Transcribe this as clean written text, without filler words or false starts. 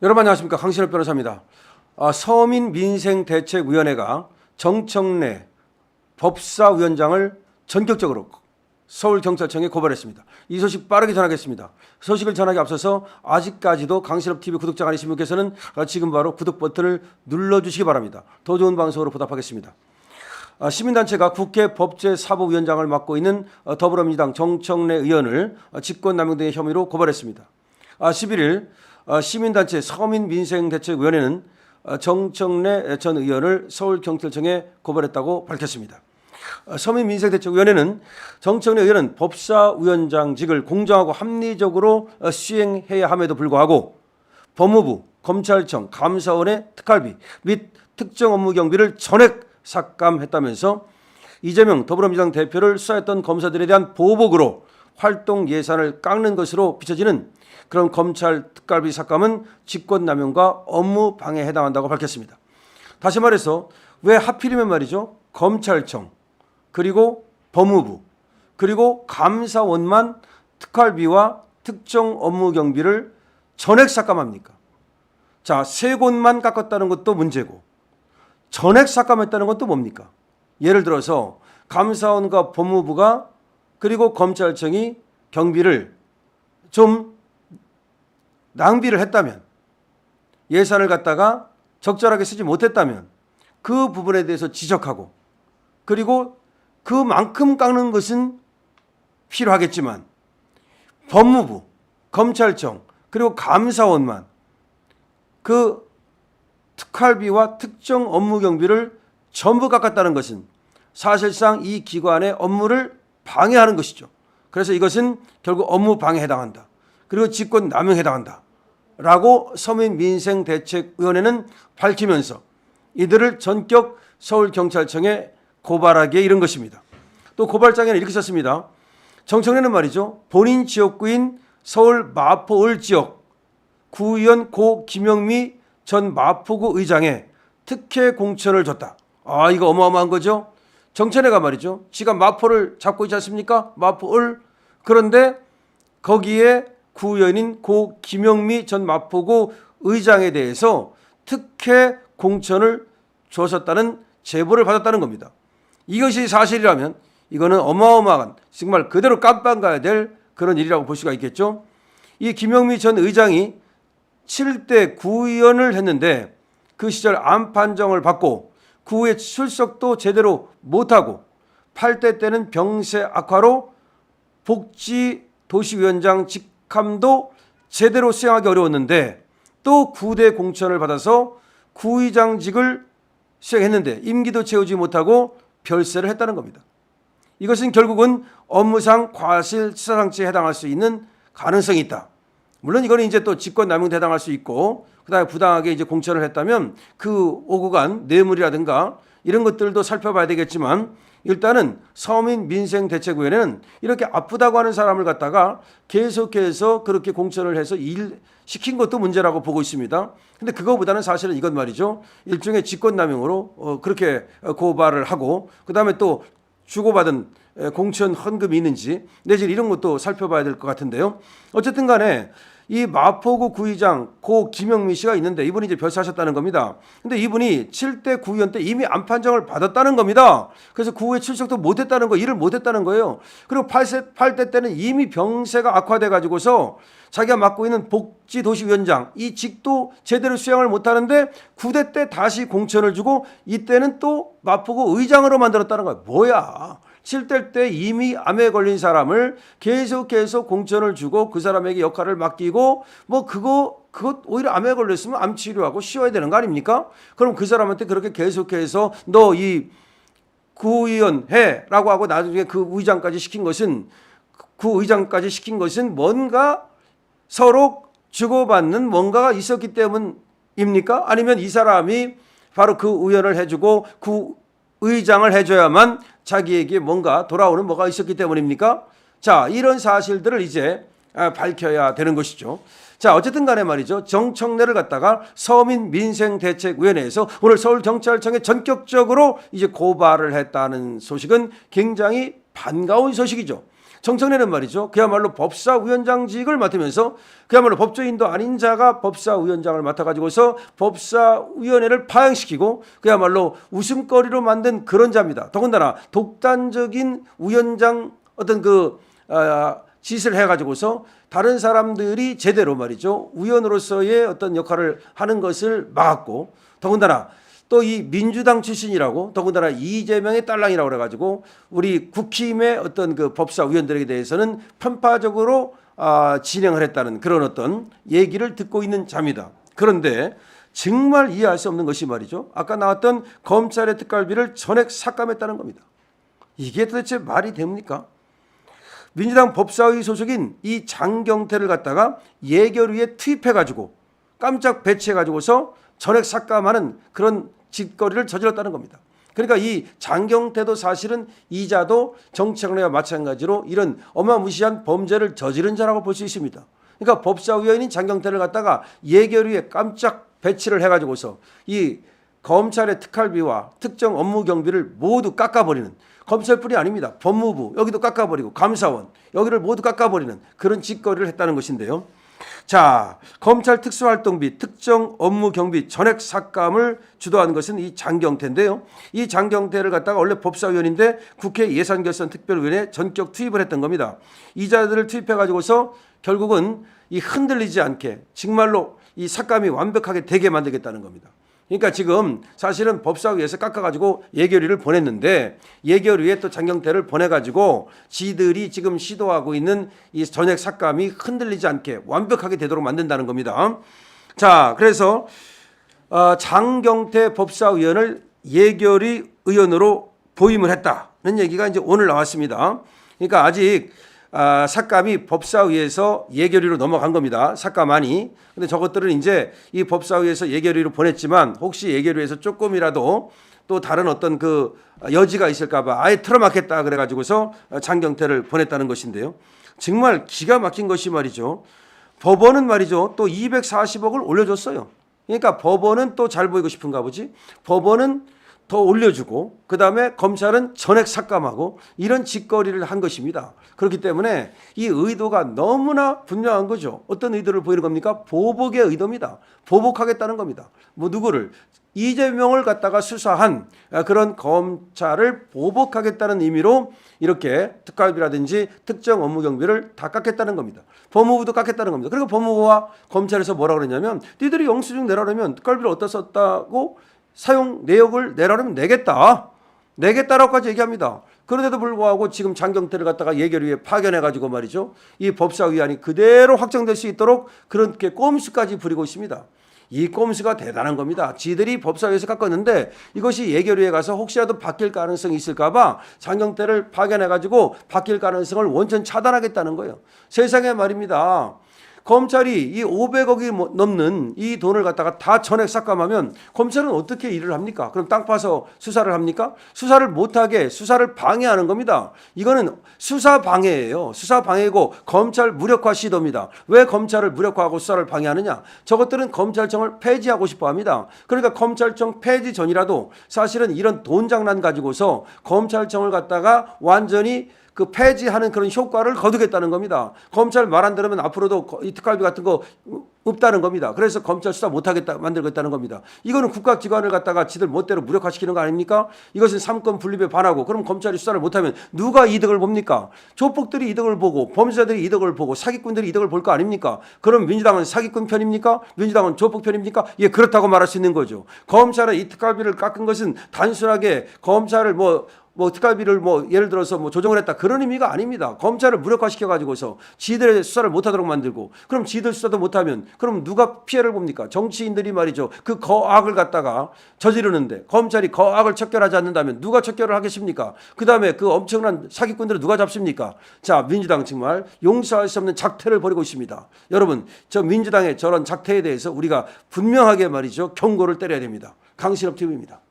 여러분 안녕하십니까, 강신업 변호사입니다. 서민민생대책위원회가 정청래 법사위원장을 전격적으로 서울경찰청에 고발했습니다. 이 소식 빠르게 전하겠습니다. 소식을 전하기 앞서서 아직까지도 강신업TV 구독자가 아니신 분께서는 지금 바로 구독 버튼을 눌러주시기 바랍니다. 더 좋은 방송으로 보답하겠습니다. 시민단체가 국회 법제사법위원장을 맡고 있는 더불어민주당 정청래 의원을 직권남용 등의 혐의로 고발했습니다. 11일 시민단체 서민민생대책위원회는 정청래 전 의원을 서울경찰청에 고발했다고 밝혔습니다. 서민민생대책위원회는 정청래 의원은 법사위원장직을 공정하고 합리적으로 수행해야 함에도 불구하고 법무부, 검찰청, 감사원의 특활비 및 특정 업무 경비를 전액 삭감했다면서 이재명 더불어민주당 대표를 수사했던 검사들에 대한 보복으로 활동 예산을 깎는 것으로 비춰지는 그런 검찰 특활비 삭감은 직권남용과 업무 방해에 해당한다고 밝혔습니다. 다시 말해서 왜 하필이면 말이죠, 검찰청 그리고 법무부 그리고 감사원만 특활비와 특정 업무 경비를 전액 삭감합니까? 자, 세 곳만 깎았다는 것도 문제고 전액 삭감했다는 것도 뭡니까? 예를 들어서 감사원과 법무부가 그리고 검찰청이 경비를 좀 낭비를 했다면, 예산을 갖다가 적절하게 쓰지 못했다면 그 부분에 대해서 지적하고, 그리고 그만큼 깎는 것은 필요하겠지만 법무부, 검찰청 그리고 감사원만 그 특활비와 특정 업무 경비를 전부 깎았다는 것은 사실상 이 기관의 업무를 방해하는 것이죠. 그래서 이것은 결국 업무 방해에 해당한다. 그리고 직권남용에 해당한다. 라고 서민민생대책위원회는 밝히면서 이들을 전격 서울경찰청에 고발하기에 이른 것입니다. 또 고발장에는 이렇게 썼습니다. 정청래는 말이죠, 본인 지역구인 서울 마포을 지역 구의원 고 김영미 전 마포구 의장에 특혜 공천을 줬다. 이거 어마어마한 거죠. 정청래가 말이죠, 지가 마포를 잡고 있지 않습니까? 마포을. 그런데 거기에 구의원인 고 김영미 전 마포구 의장에 대해서 특혜 공천을 줬었다는 제보를 받았다는 겁니다. 이것이 사실이라면 이거는 어마어마한, 정말 그대로 깜빵 가야 될 그런 일이라고 볼 수가 있겠죠. 이 김영미 전 의장이 7대 구의원을 했는데 그 시절 암 판정을 받고 구의 출석도 제대로 못하고 8대 때는 병세 악화로 복지도시위원장 직함도 제대로 수행하기 어려웠는데 또 9대 공천을 받아서 구의장직을 수행했는데 임기도 채우지 못하고 별세를 했다는 겁니다. 이것은 결국은 업무상 과실치사상죄에 해당할 수 있는 가능성이 있다. 물론 이거는 이제 또 직권남용에 해당할 수 있고, 그다음에 부당하게 이제 공천을 했다면 그 오고 간 뇌물이라든가 이런 것들도 살펴봐야 되겠지만, 일단은 서민민생대책위원회는 이렇게 아프다고 하는 사람을 갖다가 계속해서 그렇게 공천을 해서 일 시킨 것도 문제라고 보고 있습니다. 근데 그거보다는 사실은 이건 말이죠, 일종의 직권남용으로 그렇게 고발을 하고, 그다음에 또 주고받은 공천 헌금이 있는지 내지 이런 것도 살펴봐야 될 것 같은데요. 어쨌든 간에 이 마포구 구의장 고 김영미 씨가 있는데 이분이 이제 별세하셨다는 겁니다. 근데 이분이 7대 구의원 때 이미 암 판정을 받았다는 겁니다. 그래서 구의 출석도 못했다는 거, 일을 못했다는 거예요. 그리고 8대 때는 이미 병세가 악화돼 가지고서 자기가 맡고 있는 복지도시위원장 이 직도 제대로 수행을 못하는데 9대 때 다시 공천을 주고 이때는 또 마포구 의장으로 만들었다는 거야. 뭐야? 7대 때 이미 암에 걸린 사람을 계속해서 공천을 주고 그 사람에게 역할을 맡기고 뭐 그것 오히려 암에 걸렸으면 암 치료하고 쉬어야 되는 거 아닙니까? 그럼 그 사람한테 그렇게 계속해서 너 이 구의원 해라고 하고 나중에 그 의장까지 시킨 것은 뭔가 서로 주고받는 뭔가가 있었기 때문입니까? 아니면 이 사람이 바로 그 의원을 해주고 그 의장을 해줘야만 자기에게 뭔가 돌아오는 뭐가 있었기 때문입니까? 자, 이런 사실들을 이제 밝혀야 되는 것이죠. 자, 어쨌든 간에 말이죠, 정청래를 갖다가 서민민생대책위원회에서 오늘 서울경찰청에 전격적으로 이제 고발을 했다는 소식은 굉장히 반가운 소식이죠. 정청래는 말이죠. 그야말로 법사위원장직을 맡으면서 그야말로 법조인도 아닌 자가 법사위원장을 맡아가지고서 법사위원회를 파행시키고 그야말로 웃음거리로 만든 그런 자입니다. 더군다나 독단적인 위원장 어떤 짓을 해가지고서 다른 사람들이 제대로 말이죠. 위원으로서의 어떤 역할을 하는 것을 막았고 더군다나 또 이 민주당 출신이라고 더군다나 이재명의 딸랑이라고 그래가지고 우리 국힘의 어떤 그 법사위원들에게 대해서는 편파적으로 진행을 했다는 그런 어떤 얘기를 듣고 있는 자입니다. 그런데 정말 이해할 수 없는 것이 말이죠. 아까 나왔던 검찰의 특갈비를 전액 삭감했다는 겁니다. 이게 도대체 말이 됩니까? 민주당 법사위 소속인 이 장경태를 갖다가 예결위에 투입해가지고 깜짝 배치해가지고서 전액 삭감하는 그런 짓거리를 저질렀다는 겁니다. 그러니까 이 장경태도 사실은 이자도 정청래와 마찬가지로 이런 어마무시한 범죄를 저지른 자라고 볼 수 있습니다. 그러니까 법사위원인 장경태를 갖다가 예결위에 깜짝 배치를 해가지고서 이 검찰의 특활비와 특정 업무 경비를 모두 깎아버리는 검찰뿐이 아닙니다. 법무부 여기도 깎아버리고 감사원 여기를 모두 깎아버리는 그런 짓거리를 했다는 것인데요. 자, 검찰 특수활동비 특정 업무 경비 전액 삭감을 주도한 것은 이 장경태인데요. 이 장경태를 갖다가 원래 법사위원인데 국회 예산결산특별위원회에 전격 투입을 했던 겁니다. 이 자들을 투입해 가지고서 결국은 이 흔들리지 않게 정말로 이 삭감이 완벽하게 되게 만들겠다는 겁니다. 그러니까 지금 사실은 법사위에서 깎아가지고 예결위를 보냈는데 예결위에 또 장경태를 보내가지고 지들이 지금 시도하고 있는 이 전액 삭감이 흔들리지 않게 완벽하게 되도록 만든다는 겁니다. 자, 그래서 장경태 법사위원을 예결위 의원으로 보임을 했다는 얘기가 이제 오늘 나왔습니다. 그러니까 아직 삭감이 법사위에서 예결위로 넘어간 겁니다. 삭감안이. 근데 저것들은 이제 이 법사위에서 예결위로 보냈지만 혹시 예결위에서 조금이라도 또 다른 어떤 그 여지가 있을까봐 아예 틀어막겠다 그래가지고서 장경태를 보냈다는 것인데요. 정말 기가 막힌 것이 말이죠. 법원은 말이죠. 또 240억을 올려줬어요. 그러니까 법원은 또 잘 보이고 싶은가 보지. 법원은 더 올려주고 그다음에 검찰은 전액 삭감하고 이런 짓거리를 한 것입니다. 그렇기 때문에 이 의도가 너무나 분명한 거죠. 어떤 의도를 보이는 겁니까? 보복의 의도입니다. 보복하겠다는 겁니다. 뭐 누구를? 이재명을 갖다가 수사한 그런 검찰을 보복하겠다는 의미로 이렇게 특활비라든지 특정 업무 경비를 다 깎겠다는 겁니다. 법무부도 깎겠다는 겁니다. 그리고 법무부와 검찰에서 뭐라고 그러냐면 니들이 영수증 내라면 특활비를 어디다 썼다고 사용 내역을 내라면 내겠다라고까지 얘기합니다. 그런데도 불구하고 지금 장경태를 갖다가 예결위에 파견해가지고 말이죠. 이 법사위안이 그대로 확정될 수 있도록 그렇게 꼼수까지 부리고 있습니다. 이 꼼수가 대단한 겁니다. 지들이 법사위에서 깎았는데 이것이 예결위에 가서 혹시라도 바뀔 가능성이 있을까봐 장경태를 파견해가지고 바뀔 가능성을 원천 차단하겠다는 거예요. 세상에 말입니다. 검찰이 이 500억이 넘는 이 돈을 갖다가 다 전액 삭감하면 검찰은 어떻게 일을 합니까? 그럼 땅 파서 수사를 합니까? 수사를 못하게 수사를 방해하는 겁니다. 이거는 수사 방해예요. 수사 방해고 검찰 무력화 시도입니다. 왜 검찰을 무력화하고 수사를 방해하느냐? 저것들은 검찰청을 폐지하고 싶어 합니다. 그러니까 검찰청 폐지 전이라도 사실은 이런 돈 장난 가지고서 검찰청을 갖다가 완전히 그 폐지하는 그런 효과를 거두겠다는 겁니다. 검찰 말 안 들으면 앞으로도 이 특활비 같은 거 없다는 겁니다. 그래서 검찰 수사 못하겠다 만들겠다는 겁니다. 이거는 국가기관을 갖다가 지들 멋대로 무력화시키는 거 아닙니까? 이것은 삼권 분립에 반하고 그럼 검찰이 수사를 못하면 누가 이득을 봅니까? 조폭들이 이득을 보고 범죄자들이 이득을 보고 사기꾼들이 이득을 볼 거 아닙니까? 그럼 민주당은 사기꾼 편입니까? 민주당은 조폭 편입니까? 예, 그렇다고 말할 수 있는 거죠. 검찰의 이 특활비를 깎은 것은 단순하게 검찰을 뭐 특활비를 예를 들어서 조정을 했다 그런 의미가 아닙니다. 검찰을 무력화시켜 가지고서 지들의 수사를 못하도록 만들고 그럼 지들 수사도 못하면 그럼 누가 피해를 봅니까? 정치인들이 말이죠. 그 거악을 갖다가 저지르는데 검찰이 거악을 척결하지 않는다면 누가 척결을 하겠습니까? 그다음에 그 엄청난 사기꾼들을 누가 잡습니까? 자, 민주당 정말 용서할 수 없는 작태를 벌이고 있습니다. 여러분, 저 민주당의 저런 작태에 대해서 우리가 분명하게 말이죠. 경고를 때려야 됩니다. 강신업 TV입니다.